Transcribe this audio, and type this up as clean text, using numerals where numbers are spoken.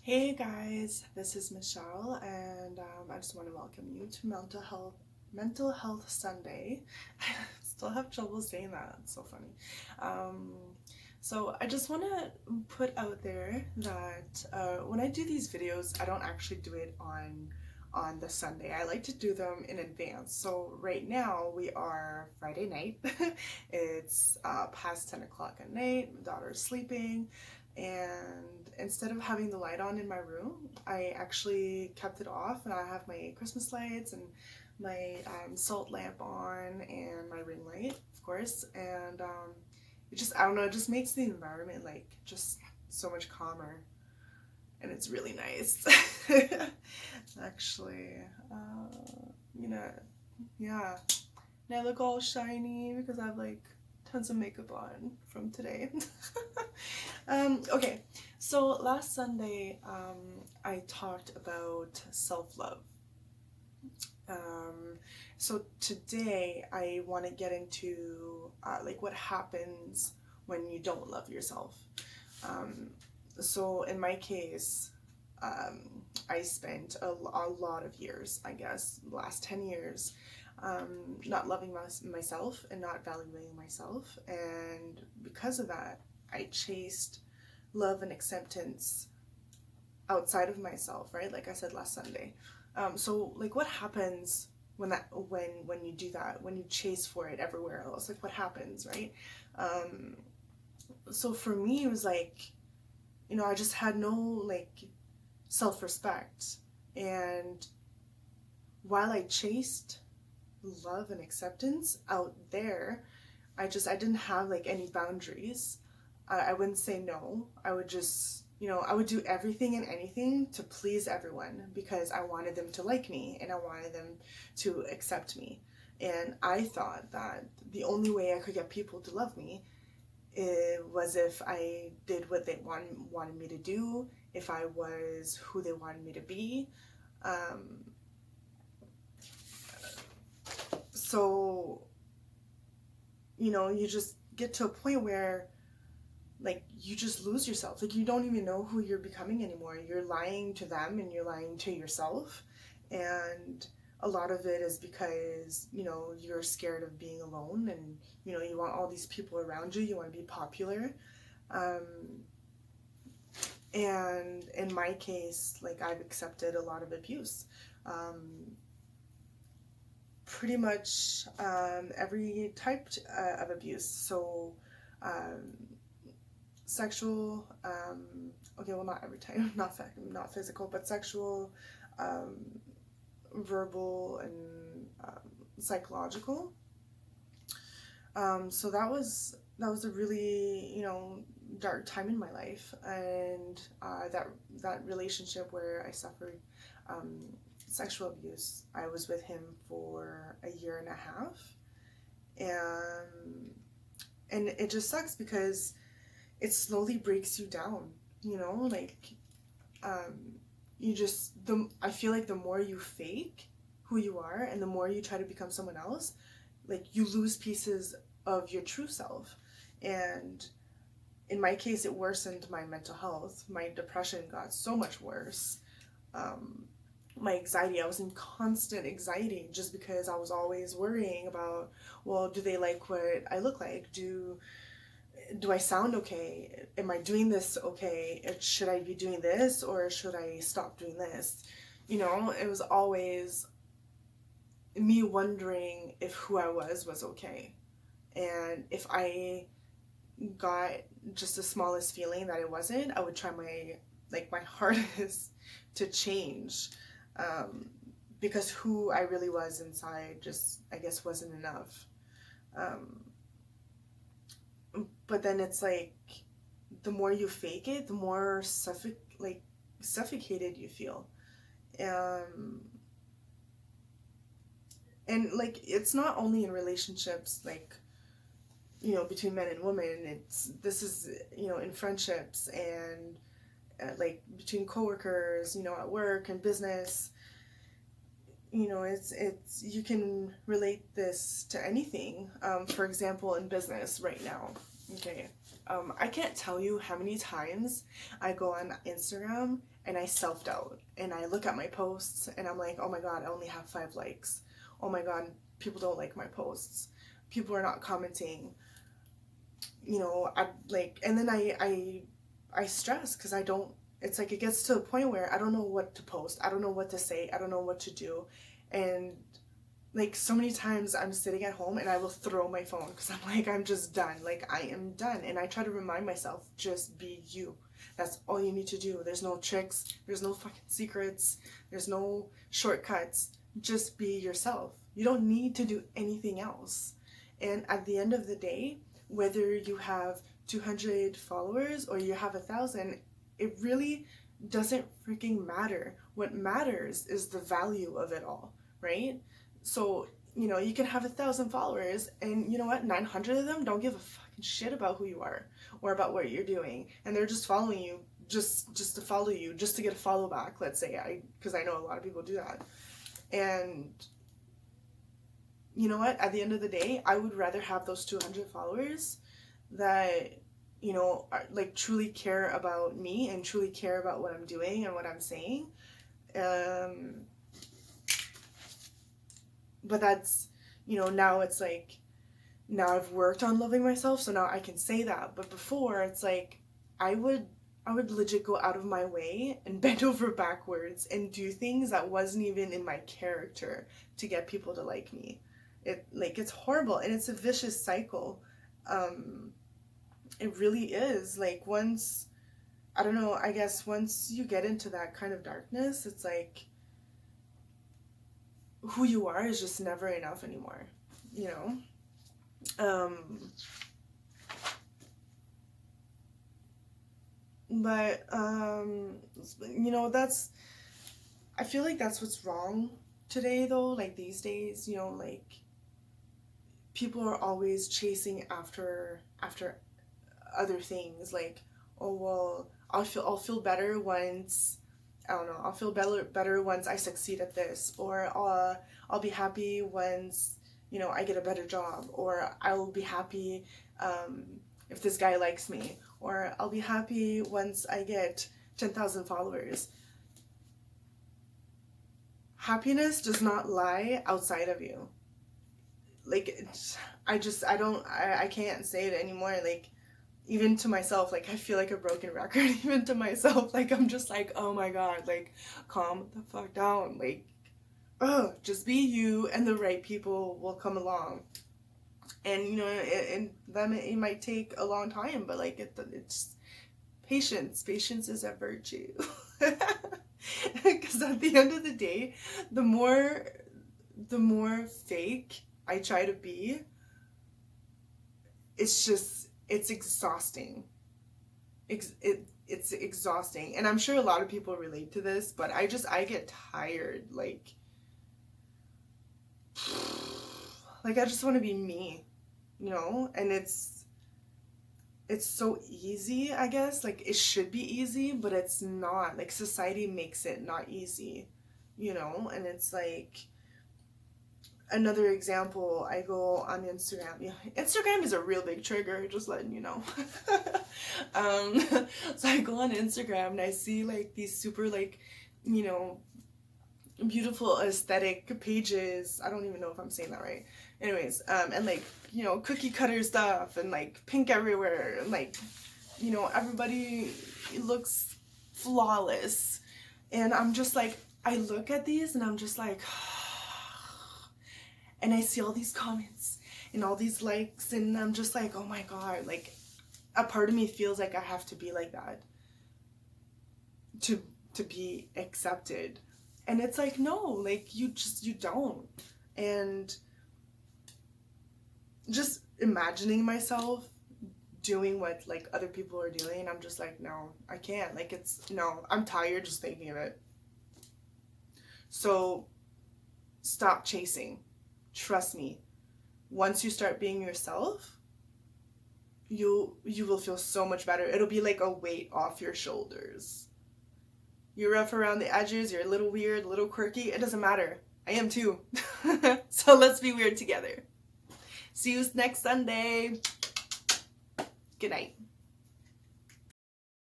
Hey guys, this is Michelle, and I just want to welcome you to Mental Health Sunday. I still have trouble saying that. It's so funny. Um, so I just want to put out there that when I do these videos, I don't actually do it on the Sunday. I like to do them in advance. So right now we are Friday night. It's past 10 o'clock at night. My daughter's sleeping. And instead of having the light on in my room, I actually kept it off, and I have my Christmas lights and my salt lamp on and my ring light, of course. And it just, I don't know, it just makes the environment like just so much calmer, and it's really nice. Actually, you know, yeah. And I look all shiny because I have like tons of makeup on from today. Okay, so last Sunday, I talked about self-love. So today I want to get into like what happens when you don't love yourself. Um, so in my case, I spent a lot of years, I guess, the last 10 years, not loving myself and not valuing myself. And because of that, I chased love and acceptance outside of myself, right? Like I said last Sunday. So like what happens when you do that, when you chase for it everywhere else? Like what happens, right? Um, so for me, it was like, I just had no like self-respect. And while I chased love and acceptance out there, I didn't have like any boundaries. I wouldn't say no. I would just, I would do everything and anything to please everyone because I wanted them to like me and I wanted them to accept me. And I thought that the only way I could get people to love me was if I did what they wanted me to do, if I was who they wanted me to be. Um, so, you just get to a point where like you just lose yourself. Like you don't even know who you're becoming anymore. You're lying to them and you're lying to yourself. And a lot of it is because, you're scared of being alone, and you want all these people around you. You want to be popular. Um, and in my case, like I've accepted a lot of abuse. Um, Pretty much every type of abuse. So um, sexual, okay, well, not every type, not physical, but sexual, um, verbal, and psychological. So that was a really dark time in my life, and that relationship where I suffered um, sexual abuse. I was with him for a year and a half, and it just sucks because it slowly breaks you down. Like um, I feel like the more you fake who you are and the more you try to become someone else, like you lose pieces of your true self. And in my case, it worsened my mental health. My depression got so much worse. Um, my anxiety, I was in constant anxiety just because I was always worrying about, well, do they like what I look like? Do I sound okay? Am I doing this okay? Should I be doing this or should I stop doing this? It was always me wondering if who I was okay. And if I got just the smallest feeling that it wasn't, I would try my hardest to change. Um, because who I really was inside just, I guess, wasn't enough. Um, but then it's like the more you fake it, the more suffocated you feel. Um, and like it's not only in relationships, like between men and women. This is in friendships and like between coworkers, at work and business. It's you can relate this to anything. For example, in business right now, okay. I can't tell you how many times I go on Instagram and I self-doubt and I look at my posts and I'm like, oh my god, I only have 5 likes. Oh my god, people don't like my posts. People are not commenting. You know, I like, and then I stress because I don't. It's like it gets to a point where I don't know what to post. I don't know what to say. I don't know what to do, and like so many times I'm sitting at home and I will throw my phone because I'm like, I'm just done. Like I am done. And I try to remind myself, just be you. That's all you need to do. There's no tricks. There's no fucking secrets. There's no shortcuts. Just be yourself. You don't need to do anything else. And at the end of the day, whether you have 200 followers or you have 1,000, it really doesn't freaking matter. What matters is the value of it all, right? So, you know, you can have 1,000 followers and you know what? 900 of them don't give a fucking shit about who you are or about what you're doing. And they're just following you just to follow you, just to get a follow back, let's say. Because I know a lot of people do that. And you know what? At the end of the day, I would rather have those 200 followers that, you know, are, like truly care about me and truly care about what I'm doing and what I'm saying. But that's, you know, now it's like, now I've worked on loving myself, so now I can say that. But before, it's like, I would legit go out of my way and bend over backwards and do things that wasn't even in my character to get people to like me. It's horrible and it's a vicious cycle. It really is. Like once, I don't know, I guess once you get into that kind of darkness, it's like who you are is just never enough anymore, you know? But you know, I feel like that's what's wrong today though, like these days, you know, like people are always chasing after other things, like, oh well, I'll feel better once, I don't know, I'll feel better once I succeed at this, or I'll be happy once, you know, I get a better job, or I'll be happy if this guy likes me, or I'll be happy once I get 10,000 followers. Happiness does not lie outside of you. Like, I can't say it anymore. Like, even to myself, like, I feel like a broken record. Even to myself, like, I'm just like, oh my god, like, calm the fuck down. Like, just be you and the right people will come along. And, you know, it might take a long time, but, like, it's patience. Patience is a virtue. Because at the end of the day, the more fake I try to be, it's exhausting. It's exhausting. And I'm sure a lot of people relate to this, but I get tired. Like I just want to be me, you know? And it's so easy, I guess. Like, it should be easy, but it's not. Like, society makes it not easy, you know? And it's like, another example, I go on Instagram. Yeah, Instagram is a real big trigger, just letting you know. So I go on Instagram and I see, like, these super, like, you know, beautiful aesthetic pages. I don't even know if I'm saying that right. Anyways, and like, you know, cookie cutter stuff and like pink everywhere and like, you know, everybody looks flawless. And I'm just like, I look at these and I'm just like, and I see all these comments and all these likes and I'm just like, oh my god, like a part of me feels like I have to be like that to be accepted. And it's like, no, like you don't. And just imagining myself doing what like other people are doing, I'm just like, no, I can't. Like, no, I'm tired just thinking of it. So stop chasing. Trust me. Once you start being yourself, you will feel so much better. It'll be like a weight off your shoulders. You're rough around the edges, you're a little weird, a little quirky, it doesn't matter. I am too. So let's be weird together. See you next Sunday. Good night.